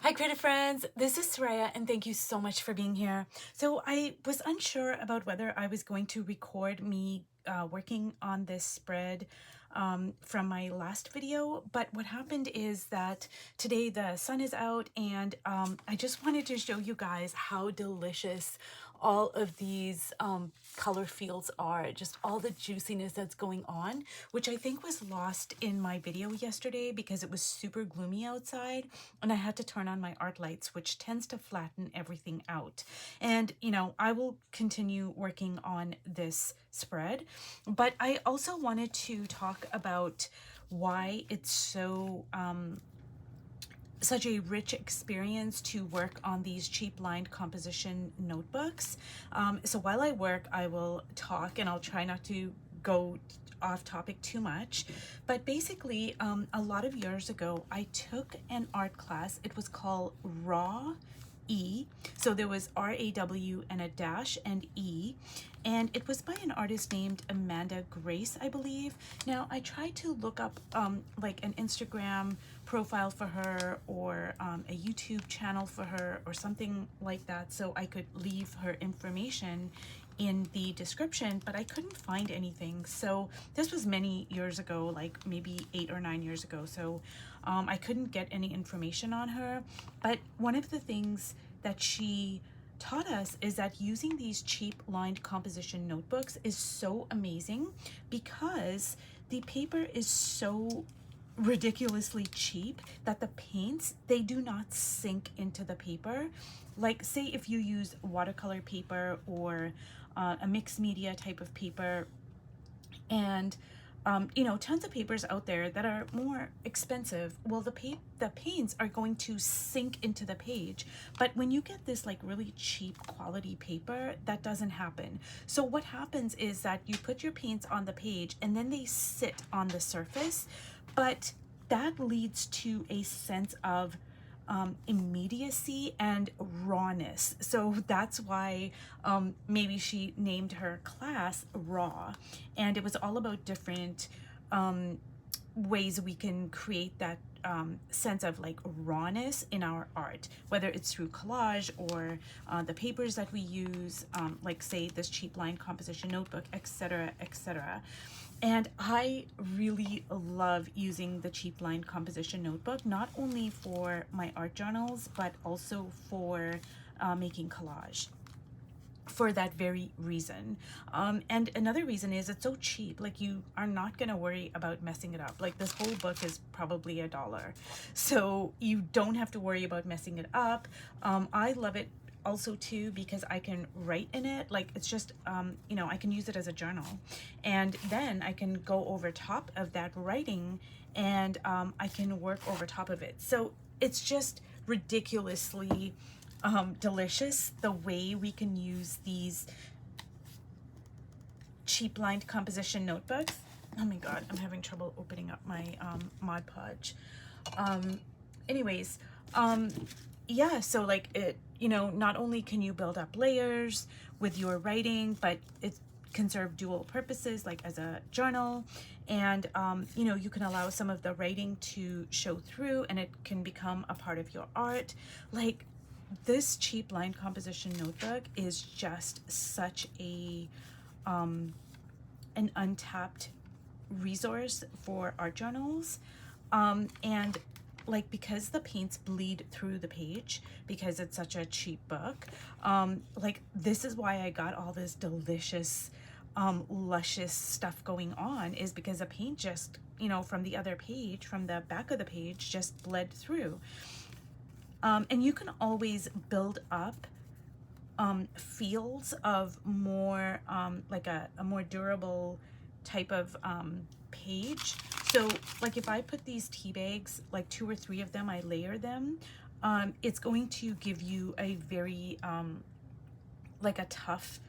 Hi creative friends, this is Soraya and thank you so much for being here. So I was unsure about whether I was going to record me working on this spread from my last video, but what happened is that today the sun is out and I just wanted to show you guys how delicious all of these color fields are, just all the juiciness that's going on, which I think was lost in my video yesterday because it was super gloomy outside and I had to turn on my art lights, which tends to flatten everything out. And you know, I will continue working on this spread, but I also wanted to talk about why it's such a rich experience to work on these cheap lined composition notebooks. So while I work, I will talk and I'll try not to go off topic too much. But basically, a lot of years ago, I took an art class. It was called Raw E. So there was RAW and a dash and E. And it was by an artist named Amanda Grace, I believe. Now, I tried to look up like an Instagram profile for her or a YouTube channel for her or something like that so I could leave her information in the description, but I couldn't find anything. So this was many years ago, like maybe 8 or 9 years ago. So I couldn't get any information on her. But one of the things that she taught us is that using these cheap lined composition notebooks is so amazing because the paper is so ridiculously cheap that the paints, they do not sink into the paper. Like say if you use watercolor paper or a mixed media type of paper, and you know, tons of papers out there that are more expensive. Well, the paints are going to sink into the page. But when you get this like really cheap quality paper, that doesn't happen. So what happens is that you put your paints on the page and then they sit on the surface, but that leads to a sense of immediacy and rawness. So that's why maybe she named her class Raw. And it was all about different ways we can create that sense of like rawness in our art, whether it's through collage or the papers that we use, like say this cheap line composition notebook, etc., etc. And I really love using the cheap line composition notebook, not only for my art journals, but also for making collage, for that very reason. And another reason is it's so cheap. Like you are not going to worry about messing it up. Like this whole book is probably $1. So you don't have to worry about messing it up. I love it also too because I can write in it. Like it's just you know, I can use it as a journal and then I can go over top of that writing and I can work over top of it. So it's just ridiculously delicious the way we can use these cheap lined composition notebooks. Oh my god, I'm having trouble opening up my Mod Podge. Anyways, yeah, so like it, you know, not only can you build up layers with your writing, but it can serve dual purposes, like as a journal, and you know, you can allow some of the writing to show through and it can become a part of your art. Like this cheap line composition notebook is just such a an untapped resource for art journals, and like because the paints bleed through the page because it's such a cheap book, like this is why I got all this delicious luscious stuff going on, is because the paint just, you know, from the other page, from the back of the page, just bled through. And you can always build up fields of more like a more durable type of page. So like if I put these tea bags, like 2 or 3 of them, I layer them, it's going to give you a very like a tough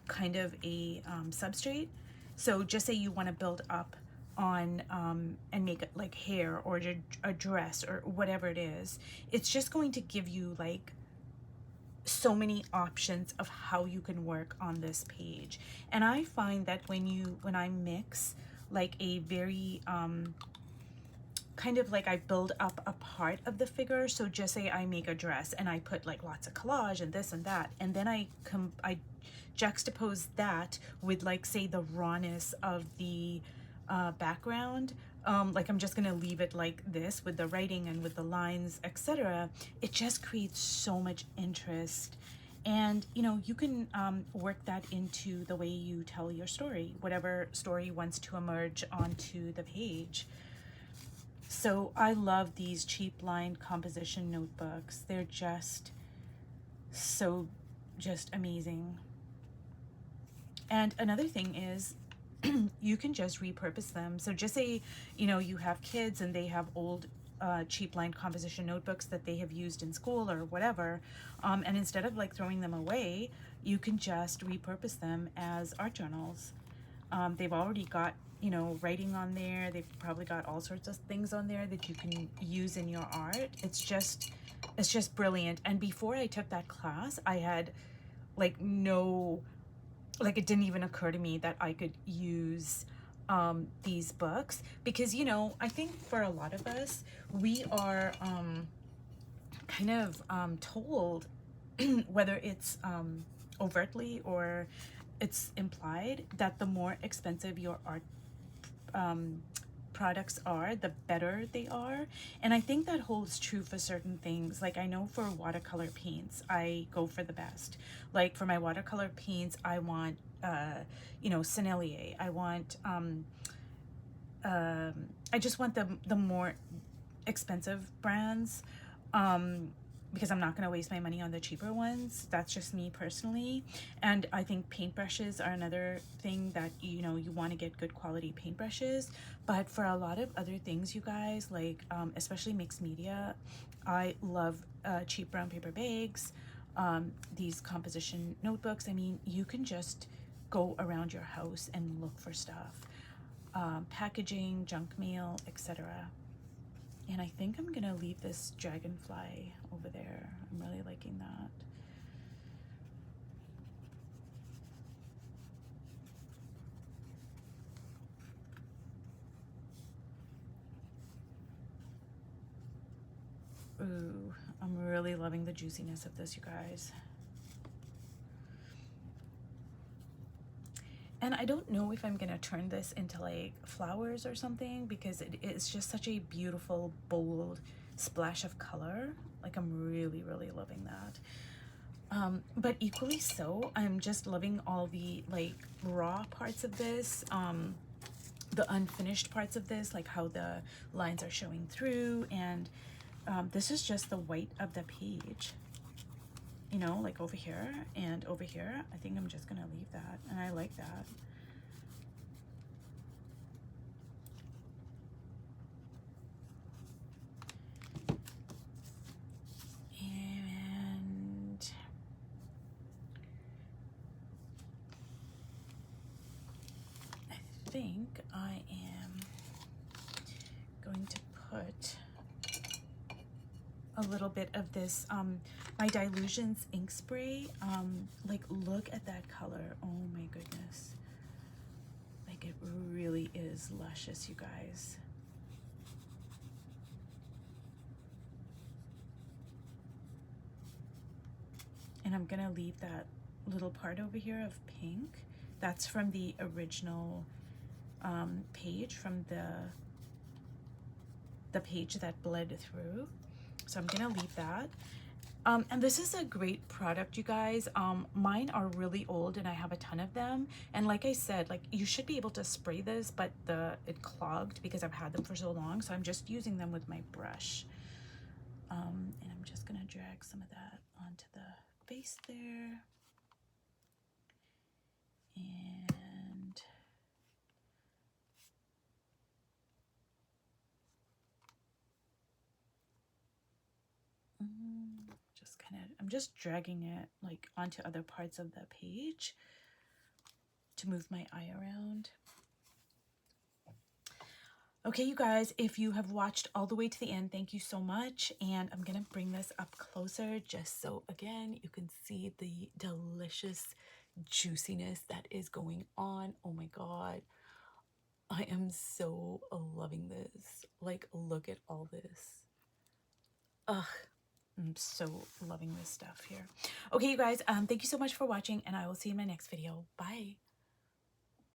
kind of a substrate. So just say you want to build up on and make it like hair or a dress or whatever it is, it's just going to give you like so many options of how you can work on this page. And I find that when I mix like a very kind of like I build up a part of the figure. So just say I make a dress and I put like lots of collage and this and that, and then I juxtapose that with, like, say the rawness of the background. Like I'm just gonna leave it like this with the writing and with the lines, etc. It just creates so much interest. And you know, you can work that into the way you tell your story, whatever story wants to emerge onto the page. So I love these cheap line composition notebooks. They're just so just amazing. And another thing is you can just repurpose them. So just say, you know, you have kids and they have old cheap line composition notebooks that they have used in school or whatever, and instead of like throwing them away, you can just repurpose them as art journals. They've already got, you know, writing on there. They've probably got all sorts of things on there that you can use in your art. It's just brilliant. And before I took that class, I had like no, like it didn't even occur to me that I could use these books, because, you know, I think for a lot of us, we are kind of told, whether it's overtly or it's implied, that the more expensive your art products are, the better they are. And I think that holds true for certain things. Like I know for watercolor paints, I go for the best. Like for my watercolor paints, I want, you know, Sennelier. I want, I just want the more expensive brands. Because I'm not going to waste my money on the cheaper ones. That's just me personally. And I think paintbrushes are another thing that, you know, you want to get good quality paintbrushes. But for a lot of other things, you guys, like especially mixed media, I love cheap brown paper bags, these composition notebooks. I mean, you can just go around your house and look for stuff, packaging, junk mail, etc. And I think I'm gonna leave this dragonfly over there. I'm really liking that. Ooh, I'm really loving the juiciness of this, you guys. And I don't know if I'm gonna turn this into like flowers or something, because it is just such a beautiful, bold splash of color. Like I'm really, really loving that. But equally so, I'm just loving all the like raw parts of this, the unfinished parts of this, like how the lines are showing through. And this is just the white of the page, you know, like over here and over here. I think I'm just gonna leave that, and I like that. And I think I am going to put a little bit of this my Dilutions ink spray. Like look at that color. Oh my goodness, like it really is luscious, you guys. And I'm gonna leave that little part over here of pink. That's from the original page, from the page that bled through. So I'm gonna leave that. And this is a great product, you guys. Mine are really old and I have a ton of them. And like I said, like you should be able to spray this, but it clogged because I've had them for so long. So I'm just using them with my brush. And I'm just gonna drag some of that onto the face there. And just kind of, I'm just dragging it like onto other parts of the page to move my eye around. Okay, you guys, if you have watched all the way to the end, thank you so much. And I'm gonna bring this up closer just so, again, you can see the delicious juiciness that is going on. Oh my God. I am so loving this. Like, look at all this. Ugh. I'm so loving this stuff here. Okay, you guys, thank you so much for watching, and I will see you in my next video. Bye.